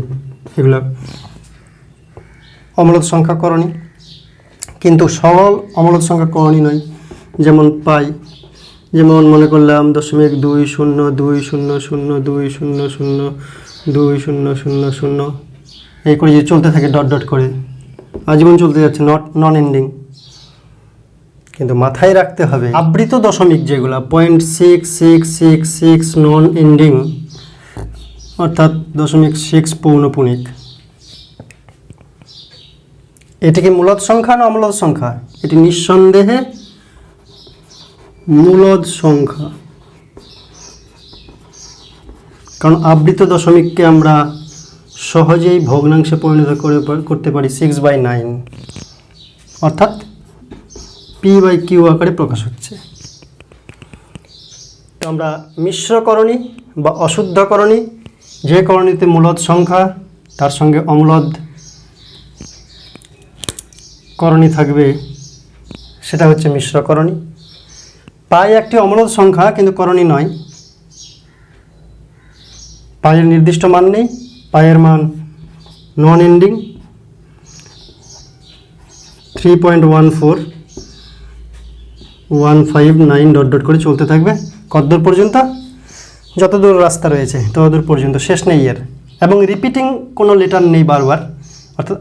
Speaker 1: এগুলো অমূলদ সংখ্যা করণী, কিন্তু সকল অমূলদ সংখ্যা করণী নয়। যেমন পাই, যেমন মনে করলাম 0.20200020002000 এই করে যে চলতে থাকে ডট ডট করে আজীবন চলতে যাচ্ছে, নন এন্ডিং। কিন্তু মাথায় রাখতে হবে আবৃত দশমিক যেগুলো 0.6666 নন এন্ডিং, অর্থাৎ 0.6 পৌনপুণিক, এটি কি মূলদ সংখ্যা না অমূলদ সংখ্যা? এটি নিঃসন্দেহে মূলদ সংখ্যা, কারণ আবৃত দশমিককে আমরা সহজেই ভগ্নাংশে পরিণত করতে পারি 6/9, অর্থাৎ p/q আকারে প্রকাশ হচ্ছে। তো আমরা মিশ্রকরণী বা অশুদ্ধকরণী, যে করণীতে মূলদ সংখ্যা তার সঙ্গে অমূলদ করণী থাকবে, সেটা হচ্ছে মিশ্রকরণী। পাই একটি অমূলদ সংখ্যা কিন্তু করণী নয়। পাইয়ের নির্দিষ্ট মান নেই, পাইয়ের মান নন এন্ডিং 3.14159 ডট ডট করে চলতে থাকবে কতদূর পর্যন্ত? যতদূর রাস্তা রয়েছে ততদূর পর্যন্ত, শেষ নেই এর। এবং রিপিটিং কোনো লেটার নেই বারবার, অর্থাৎ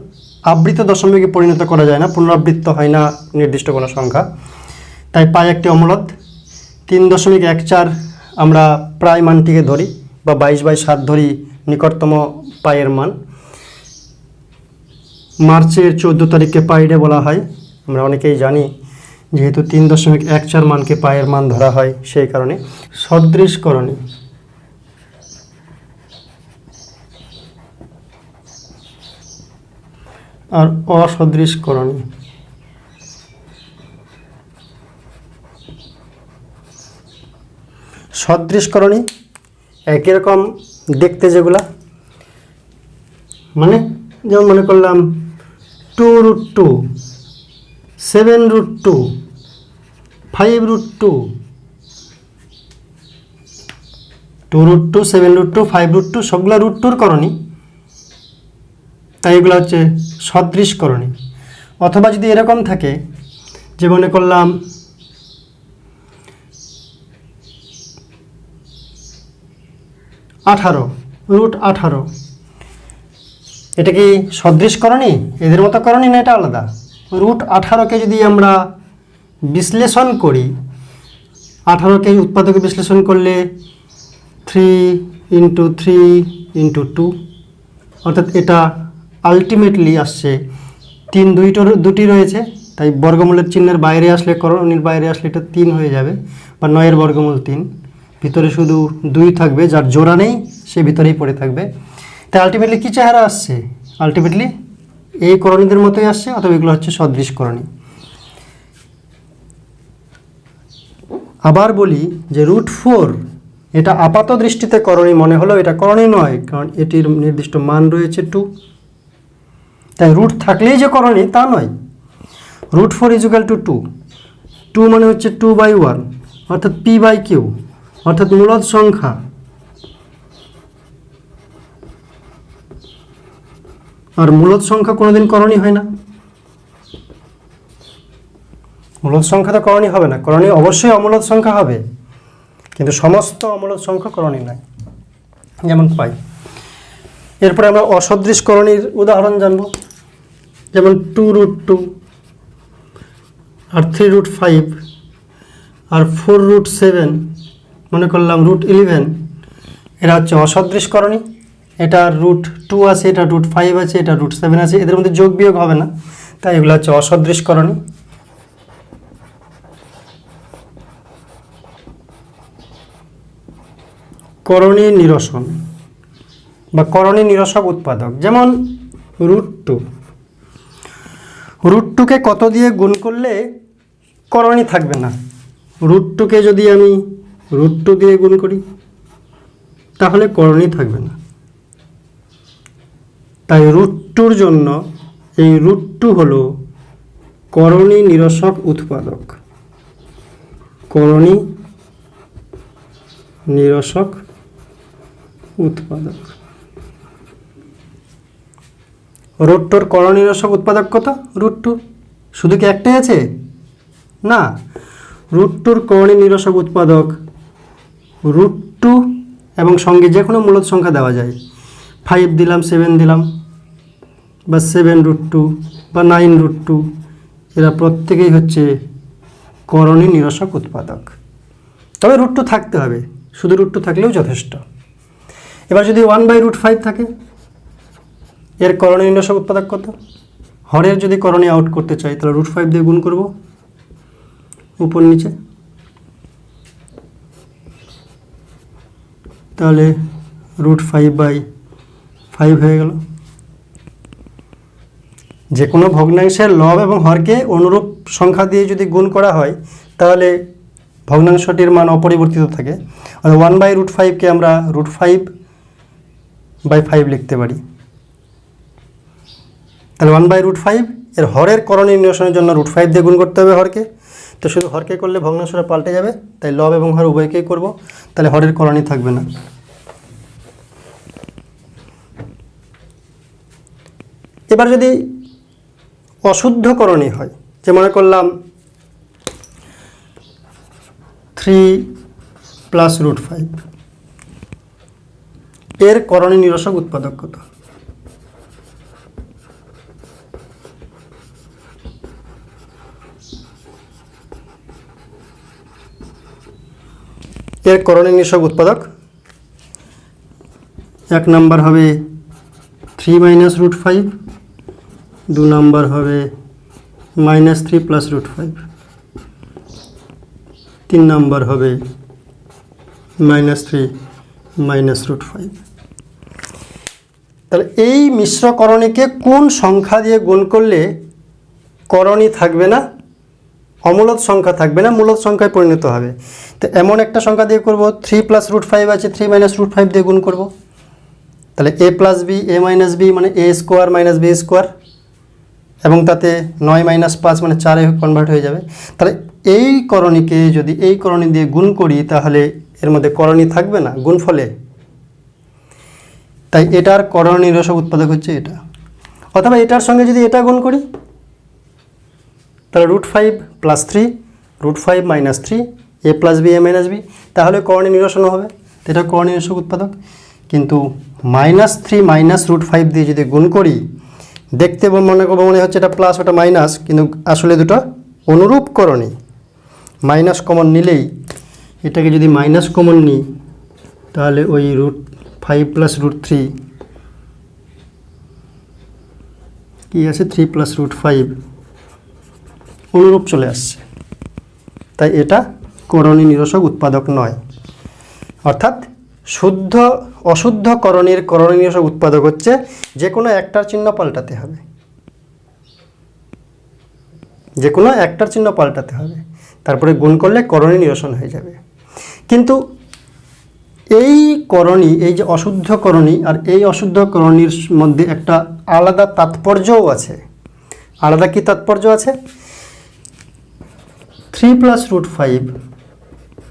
Speaker 1: আবৃত দশমিকে পরিণত করা যায় না, পুনরাবৃত্ত হয় না নির্দিষ্ট কোনো সংখ্যা। তাই পাই একটি অমূলদ। 3.14 আমরা প্রায় মানটিকে ধরি, বা 22/7 ধরি নিকটতম পাইয়ের মান। মার্চের 14 তারিখকে পাই ডে বলা হয়, আমরা অনেকেই জানি, যেহেতু 3.14 মানকে পাইয়ের মান ধরা হয় সেই কারণে। সদৃশকরণী, আর অসদৃশকরণী। সদৃশকরণী একই রকম দেখতে, যেগুলা মানে যেমন মনে করলাম 2√2, 7√2, 5√2, 2√2, 7√2, 5√2 সবগুলা √2 করণী, তাই এগুলো হচ্ছে সদৃশকরণী। অথবা যদি এরকম থাকে যে মনে করলাম 18, √18, এটা কি সদৃশকরণী? এদের মতো করণী না, এটা আলাদা। √18কে যদি আমরা বিশ্লেষণ করি, 18কে উৎপাদকে বিশ্লেষণ করলে 3 × 3 × 2, অর্থাৎ এটা আলটিমেটলি আসছে 3, দুটি রয়েছে, তাই বর্গমূলের চিহ্নের বাইরে আসলে, করণীর বাইরে আসলে এটা 3 হয়ে যাবে, বা 9 এর বর্গমূল 3, ভিতরে শুধু 2 থাকবে, যার জোড়া নেই সে ভিতরেই পড়ে থাকবে। তাই আলটিমেটলি কী চেহারা আসছে? আলটিমেটলি এই করণীদের মতোই আসছে, অথবা এগুলো হচ্ছে সদৃশকরণী। আবার বলি যে √4 এটা আপাত দৃষ্টিতে করণী মনে হলো, এটা করণী নয়, কারণ এটির নির্দিষ্ট মান রয়েছে 2। তাই রুট থাকলেই যে করণী তা নয়। √4 = 2, 2 মানে হচ্ছে 2/1, অর্থাৎ p/q, অর্থাৎ মূলদ সংখ্যা। আর মূলদ সংখ্যা কোনোদিন করণী হয় না, মূলদ সংখ্যা তো করণী হবে না। করণী অবশ্যই অমূলদ সংখ্যা হবে, কিন্তু সমস্ত অমূলদ সংখ্যা করণী নয়, যেমন পাই। এরপরে আমরা অসদৃশ করণীর উদাহরণ জানব, যেমন 2√2 আর 3√5 আর 4√7, মনে করলাম √11, এরা হচ্ছে অসদৃশ করণী। এটা √2 আছে, এটা √5 আছে, এটা √7 আছে, এদের মধ্যে যোগ বিয়োগ হবে না, তাই এগুলো হচ্ছে অসদৃশ করণী। করণী নিরসন বা করণী নিরসক উৎপাদক, যেমন √2। √2কে কত দিয়ে গুণ করলে করণী থাকবে না? √2কে যদি আমি √2 দিয়ে গুণ করি তাহলে করণী থাকবে না। তাই √2-র জন্য এই √2 হলো করণী নিরসক উৎপাদক। করণী নিরসক উৎপাদক। √2-র করণী নিরসক উৎপাদক কত? √2। শুধু কি একটাই আছে? না, √2-র করণী নিরসক উৎপাদক √2 এবং সঙ্গে যে কোনো মূলদ সংখ্যা দেওয়া যায়। 5 দিলাম, 7 দিলাম, বা 7√2 বা 9√2, এরা প্রত্যেকেই হচ্ছে করণী নিরসক উৎপাদক। তবে √2 থাকতে হবে, শুধু √2 থাকলেও যথেষ্ট। এবার যদি 1/√5 থাকে, এর করণী নিরসক উৎপাদক কত? হরের যদি করণী আউট করতে চাই তাহলে √5 দিয়ে গুণ করব উপর নিচে, তাহলে √5/5 হয়ে গেল। যে কোনো ভগ্নাংশের লব এবং হরকে অনুরূপ সংখ্যা দিয়ে যদি গুণ করা হয় তাহলে ভগ্নাংশটির মান অপরিবর্তিত থাকে। আর 1/√5কে আমরা √5/5 লিখতে পারি। তাহলে 1/√5 এর হরের করণী নিরসনের জন্য √5 দিয়ে গুণ করতে হবে হরকে। তো শুধু হরকে করলে ভগ্নাংশটা পাল্টে যাবে, তাই লব এবং হর উভয়কেই করব, তাহলে হরের করণী থাকবে না। এবার যদি অশুদ্ধ করণী হয়, যে মনে করলাম 3 + √5, এর করণী নিরসক উৎপাদক কত? এর করণী নিরসক উৎপাদক 1 নম্বর হবে 3 - √5, 2 নম্বর হবে -3 + √5, 3 নম্বর হবে -3 - √5। তাহলে এই মিশ্র করণীকে কোন সংখ্যা দিয়ে গুণ করলে করণী থাকবে না, অমূলদ সংখ্যা থাকবে না, মূলদ সংখ্যায় পরিণত হবে? তো এমন একটা সংখ্যা দিয়ে করব, 3 + √5 আছে, 3 - √5 দিয়ে গুণ করব। তাহলে a + b, a - b মানে a² - b², এবং তাতে 9 - 5 মানে 4-এ কনভার্ট হয়ে যাবে। তাহলে এই করণীকে যদি এই করণী দিয়ে গুণ করি তাহলে এর মধ্যে করণী থাকবে না গুণফলে। তাই এটার করণী নিরসক উৎপাদক হচ্ছে এটা। অথবা এটার সঙ্গে যদি এটা গুণ করি তাহলে √5 + 3, √5 - 3, a + b, a - b, তাহলে করণী নিরসন হবে। এটা করণী নিরসক উৎপাদক। কিন্তু -3 - √5 দিয়ে যদি গুণ করি, দেখতে মনে হচ্ছে এটা প্লাস ওটা মাইনাস, কিন্তু আসলে দুটো অনুরূপ করণী। মাইনাস কমন নিলেই, এটাকে যদি মাইনাস কমন নিই তাহলে ওই √5 + √3 কি আছে, 3 + √5 অনুরূপ চলে আসছে। তাই এটা করণী নিরসক উৎপাদক নয়। অর্থাৎ অশুদ্ধ করণীর করণী নিরসক উৎপাদক হচ্ছে যে কোনো একটার চিহ্ন পাল্টাতে হবে, যে কোনো একটার চিহ্ন পাল্টাতে হবে, তারপরে গুণ করলে করণী নিরসন হয়ে যাবে। কিন্তু এই করণী, এই যে অশুদ্ধ করণী আর এই অশুদ্ধ করণীর মধ্যে একটা আলাদা তাৎপর্যও আছে। আলাদা কি তাৎপর্য আছে? 3 + √5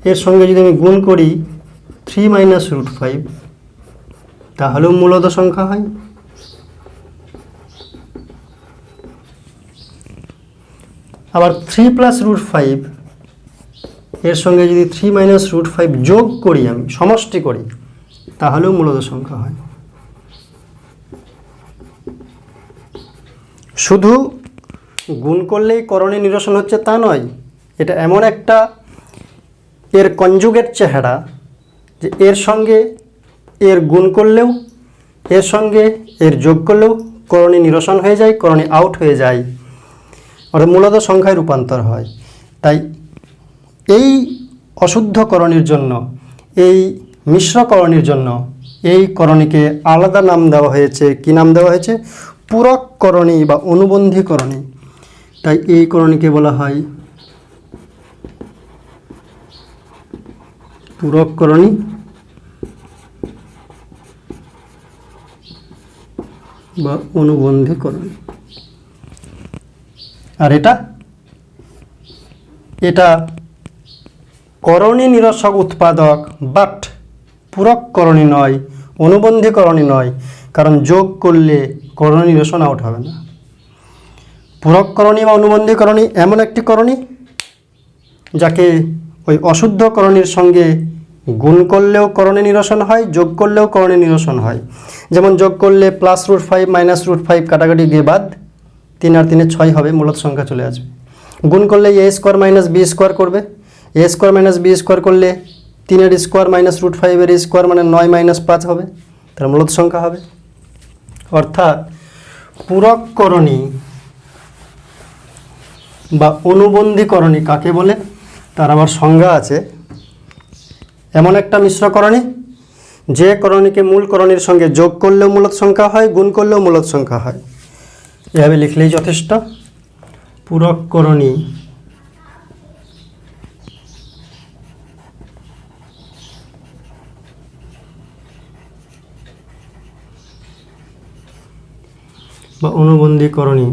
Speaker 1: এর সঙ্গে যদি আমি গুণ করি 3 - √5, তাহলেও মূলদ সংখ্যা হয়। আবার 3 + √5 এর সঙ্গে যদি 3 - √5 যোগ করি, আমি সমষ্টি করি, তাহলেও মূলদ সংখ্যা হয়। শুধু গুণ করলেই করণী নিরসন হচ্ছে তা নয়, এটা এমন একটা এর কনজুগেট চেহারা যে এর সঙ্গে এর গুণ করলেও, এর সঙ্গে এর যোগ করলেও করণী নিরসন হয়ে যায়, করণী আউট হয়ে যায়, অর্থাৎ মূলদ সংখ্যায় রূপান্তর হয়। তাই এই অশুদ্ধ করণীর জন্য এই মিশ্র করণীর জন্য এই করণীকে আলাদা নাম দেওয়া হয়েছে। কি নাম দেওয়া হয়েছে? পূরক করণী বা অনুবন্ধী করণী। তাই এই করণীকে বলা হয় পূরক করণী বা অনুবন্ধী করণী। আর এটা করণী নিরসক উৎপাদক, বাট পূরক করণী নয়, অনুবন্ধী করণী নয়, কারণ যোগ করলে করণী নিরসন আউট হবে না। পূরক করণী বা অনুবন্ধী করণী এমন একটি করণী যাকে ওই অশুদ্ধ করণীর সঙ্গে গুণ করলেও করণী নিরসন হয়, যোগ করলেও করণী নিরসন হয়। যেমন যোগ করলে +√5 -√5 কাটাকাটি গিয়ে বাদ, 3 আর 3 6 হবে, মূলত সংখ্যা চলে আসবে। গুণ করলে a² - b² করবে, a² - b² করলে 3 স্কোয়ার -√5 স্কোয়ার মানে 9 - 5 হবে, তার মূলত সংখ্যা হবে। অর্থাৎ পূরক করণী বা অনুবন্ধী করণী কাকে বলে তার আবার সংজ্ঞা আছে। এমন একটা মিশ্র করণী যে করণীকে মূল করণীর সঙ্গে যোগ করলেও মূলত সংখ্যা হয়, গুণ করলেও মূলত সংখ্যা হয়। এভাবে লিখলেই যথেষ্ট। পূরক করণী বা অনুবন্ধী করণী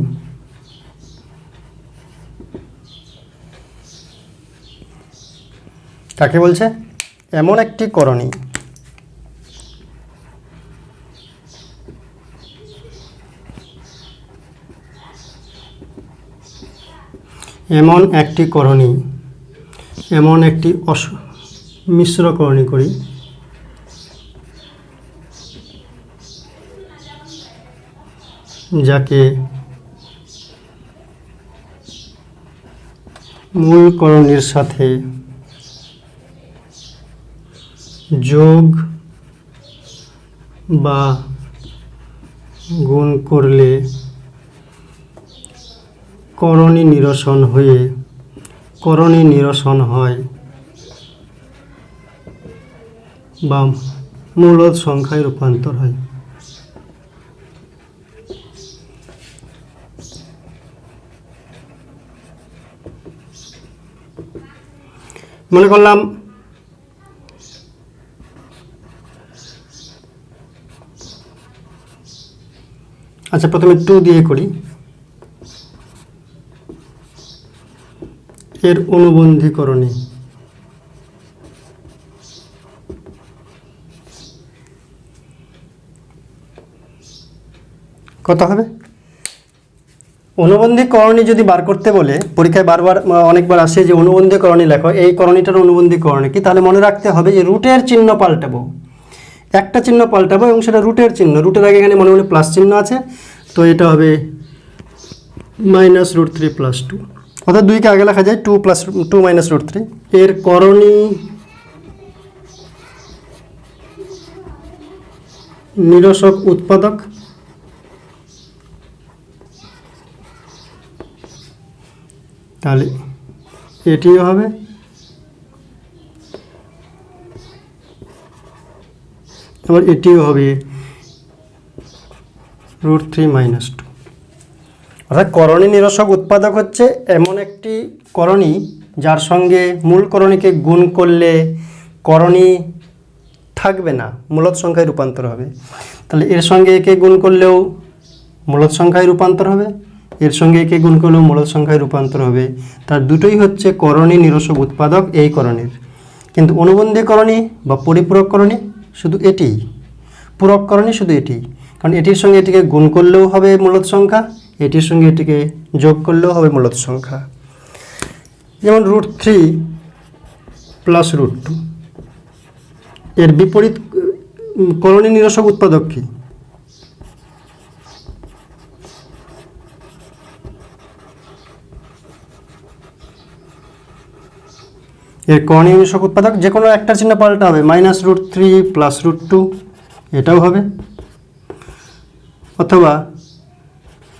Speaker 1: কাকে বলছে? এমন একটি করণী এমন একটি মিশ্র করণী করি যাকে মূল করণীর সাথে যোগ বা গুণ করলে করণী নিরসন হয় বা মূলদ সংখ্যায় রূপান্তর হয়। মনে করলাম আচ্ছা প্রথমে 2 দিয়ে করি, এর অনুবন্ধী করণী কত হবে? অনুবন্ধী করণী যদি বার করতে বলে, পরীক্ষায় অনেকবার আসে যে অনুবন্ধী করণী লেখো, এই করণীটার অনুবন্ধী করণী কি? তাহলে মনে রাখতে হবে যে রুটের চিহ্ন পাল্টাবো, একটা চিহ্ন পাল্টাবো এবং সেটা রুটের চিহ্ন। রুটের আগে এখানে মনে মনে প্লাস চিহ্ন আছে, তো এটা হবে -√3 + 2, অর্থাৎ 2কে আগে লেখা যায় 2 - √3। এর করণী নিরসক উৎপাদক তাহলে এটিও হবে আবার এটিও হবে √3 - 2। অর্থাৎ করণী নিরসক উৎপাদক হচ্ছে এমন একটি করণী যার সঙ্গে মূল করণীকে গুণ করলে করণী থাকবে না, মূলদ সংখ্যায় রূপান্তর হবে। তাহলে এর সঙ্গে একে গুণ করলেও মূলদ সংখ্যায় রূপান্তর হবে, এর সঙ্গে একে গুণ করলেও মূলদ সংখ্যায় রূপান্তর হবে। তার দুটোই হচ্ছে করণী নিরসক উৎপাদক এই করণীর। কিন্তু অনুবন্ধী করণী বা পরিপূরক করণী শুধু এটি, পূরক করণী শুধু এটি, কারণ এটির সঙ্গে এটিকে গুণ করলেও হবে মূলদ সংখ্যা, এটির সঙ্গে এটিকে যোগ করলেও হবে মূলদ সংখ্যা। যেমন √3 + √2, এর বিপরীত করণী নিরসক উৎপাদক কি? এর করণী নিরসক উৎপাদক যে কোনো একটা চিহ্ন পাল্টা হবে, -√3 + √2 এটাও হবে, অথবা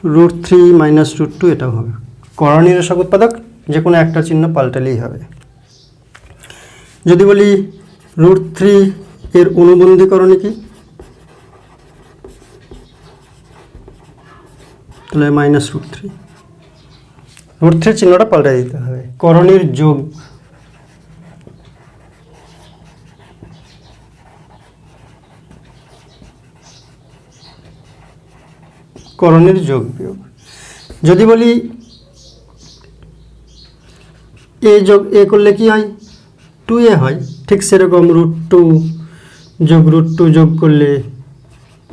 Speaker 1: √3 - √2 এটাও হবে। করণী নিরসক উৎপাদক যে কোনো একটা চিহ্ন পাল্টালেই হবে। যদি বলি √3 এর অনুবন্ধীকরণে কি? তাহলে -√3। √3 চিহ্নটা পাল্টে দিতে হবে। করণীর যোগ, করণীর যোগ বিয়োগ। যদি বলি এ করলে কি হয়? 2a হয়। ঠিক সেরকম √2 যোগ √2 যোগ করলে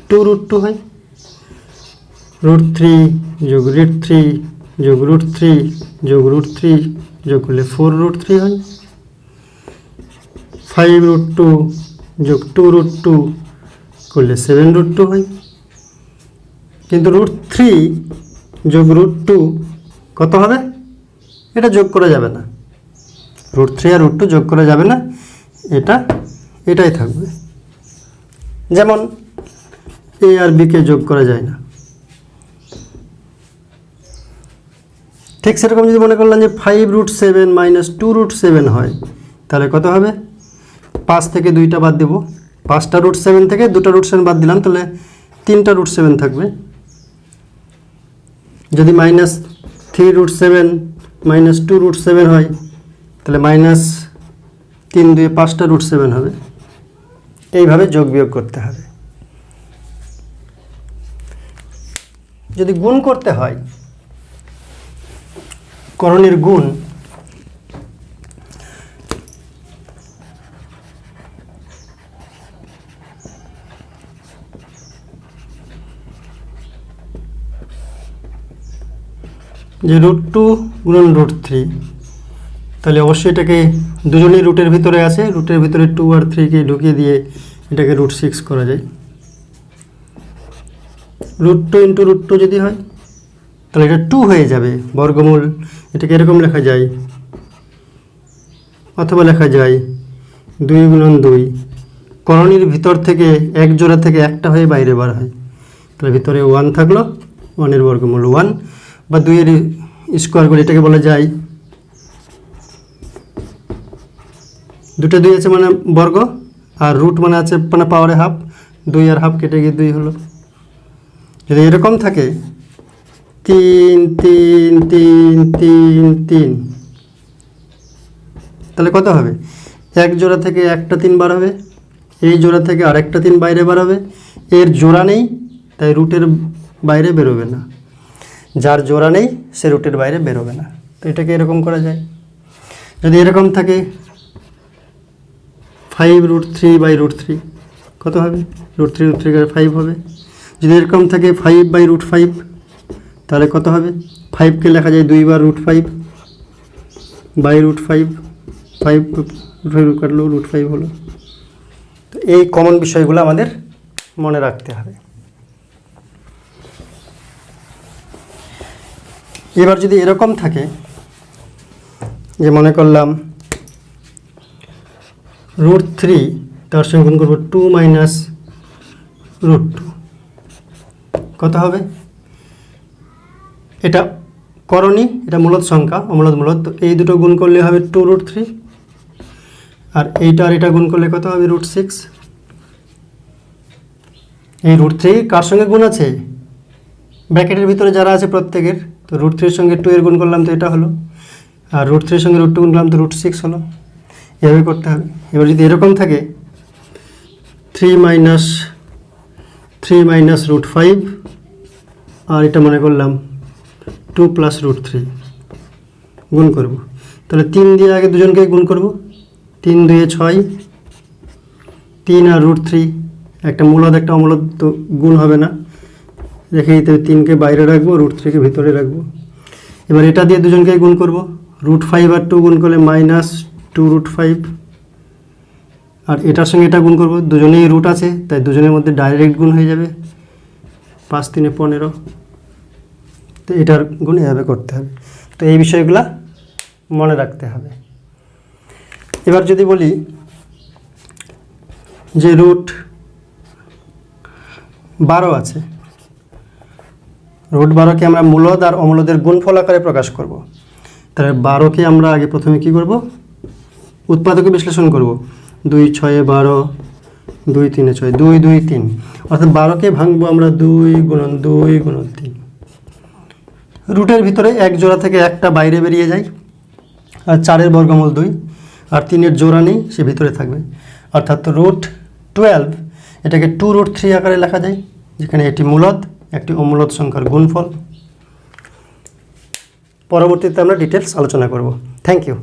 Speaker 1: 2√2 হয়। √3 যোগ √3 যোগ √3 যোগ √3 যোগ করলে 4√3 হয়। 5√2 যোগ 2√2 করলে 7√2 হয়। কিন্তু √3 যোগ √2 কত হবে? এটা যোগ করা যাবে না। √3 আর √2 যোগ করা যাবে না, এটাই থাকবে। যেমন a আর b কে যোগ করা যায় না। ঠিক সেরকম যদি মনে করলাম যে 5√7 - 2√7 হয়, তাহলে কত হবে? 5 থেকে 2টা বাদ দেব। 5টা √7 থেকে 2টা √7 বাদ দিলাম, তাহলে 3টা √7 থাকবে। যদি -3√7 - 2√7 হয়, তাহলে -3 2 5টা √7 হবে। এইভাবে যোগ বিয়োগ করতে হবে। যদি গুণ করতে হয়, করণীর গুণ, যে √2 গুণন √3, তাহলে অবশ্যই এটাকে দুজনেই রুটের ভিতরে আছে, রুটের ভিতরে 2 আর 3কে ঢুকিয়ে দিয়ে এটাকে √6 করা যায়। √2 × √2 যদি হয়, তাহলে এটা 2 হয়ে যাবে। বর্গমূল এটাকে এরকম লেখা যায়, অথবা লেখা যায় 2 গুণন 2। করণীর ভিতর থেকে এক জোড়া থেকে একটা হয়ে বাইরে বার হয়, তাহলে ভিতরে 1 থাকলো, 1-এর বর্গমূল 1 বা 2-এর স্কোয়ার করে এটাকে বলা যায়। 2টা 2 আছে মানে বর্গ, আর রুট মানে আছে মানে পাওয়ারে হাফ। 2 আর হাফ কেটে গিয়ে 2 হলো। যদি এরকম থাকে 3 3 3 3 3, তাহলে কত হবে? এক জোড়া থেকে একটা 3 বার হবে, এই জোড়া থেকে আরেকটা 3 বাইরে বার হবে। এর জোড়া নেই, তাই রুটের বাইরে বেরোবে না। যার জোড়া নেই সে রুটের বাইরে বেরোবে না। তো এটাকে এরকম করা যায়। যদি এরকম থাকে 5√3/√3 কত হবে? √3 5 হবে। যদি এরকম থাকে 5/√5, তাহলে কত হবে? 5কে লেখা যায় 2 বার √5/√5, 5 কাটলো √5 হলো। তো এই কমন বিষয়গুলো আমাদের মনে রাখতে হবে। এবার যদি এরকম থাকে যে মনে করলাম √3 তার সঙ্গে গুণ করবো 2 - √2, কত হবে? এটা করণী, এটা মূলদ সংখ্যা, অমূলদ মূলদ। তো এই দুটো গুণ করলে হবে 2√3, আর এইটা আর এটা গুণ করলে কত হবে? √6। এই √3 কার সঙ্গে গুণ আছে? ব্র্যাকেটের ভিতরে যারা আছে প্রত্যেকের। তো √3 সঙ্গে 2 এর গুণ করলাম, তো এটা হলো। আর √3 সঙ্গে √2 গুণ করলাম, তো √6 হলো। এভাবে করতে হবে। এবার যদি এরকম থাকে 3 - √5, আর এটা মনে করলাম 2 + √3 গুণ করব, তাহলে 3 দিয়ে আগে দুজনকে গুণ করব। 3 2 6, 3 আর √3 একটা মূলদ একটা অমূলদ, তো গুণ হবে না, রেখে দিতে হবে। 3কে বাইরে রাখবো, √3কে ভিতরে রাখবো। এবার এটা দিয়ে দুজনকে গুণ করব। √5 আর 2 গুণ করলে -2√5, আর এটার সঙ্গে এটা গুণ করব। দুজনেই রুট আছে, তাই দুজনের মধ্যে ডাইরেক্ট গুণ হয়ে যাবে। 5 3 15। তো এটার গুণ এভাবে করতে হবে। তো এই বিষয়গুলা মনে রাখতে হবে। এবার যদি বলি যে √12 আছে, √12কে আমরা মূলদ আর অমূলদের গুণফল আকারে প্রকাশ করব। তাহলে 12কে আমরা আগে প্রথমে কি করব? উৎপাদকে বিশ্লেষণ করব। 2 6 12, 2 3 6 2 2 3, অর্থাৎ 12কে ভাঙবো আমরা 2 গুণন 2 গুণন 3। রুটের ভিতরে এক জোড়া থেকে একটা বাইরে বেরিয়ে যায়, আর 4-এর বর্গমূল 2, আর 3-এর জোড়া নেই, সে ভিতরে থাকবে। অর্থাৎ রুট 12 এটাকে 2√3 আকারে লেখা যায়, যেখানে এটি মূলদ, একটি অমূলদ সংখ্যার গুণফল। পরবর্তীতে আমরা ডিটেলস আলোচনা করব। Thank you.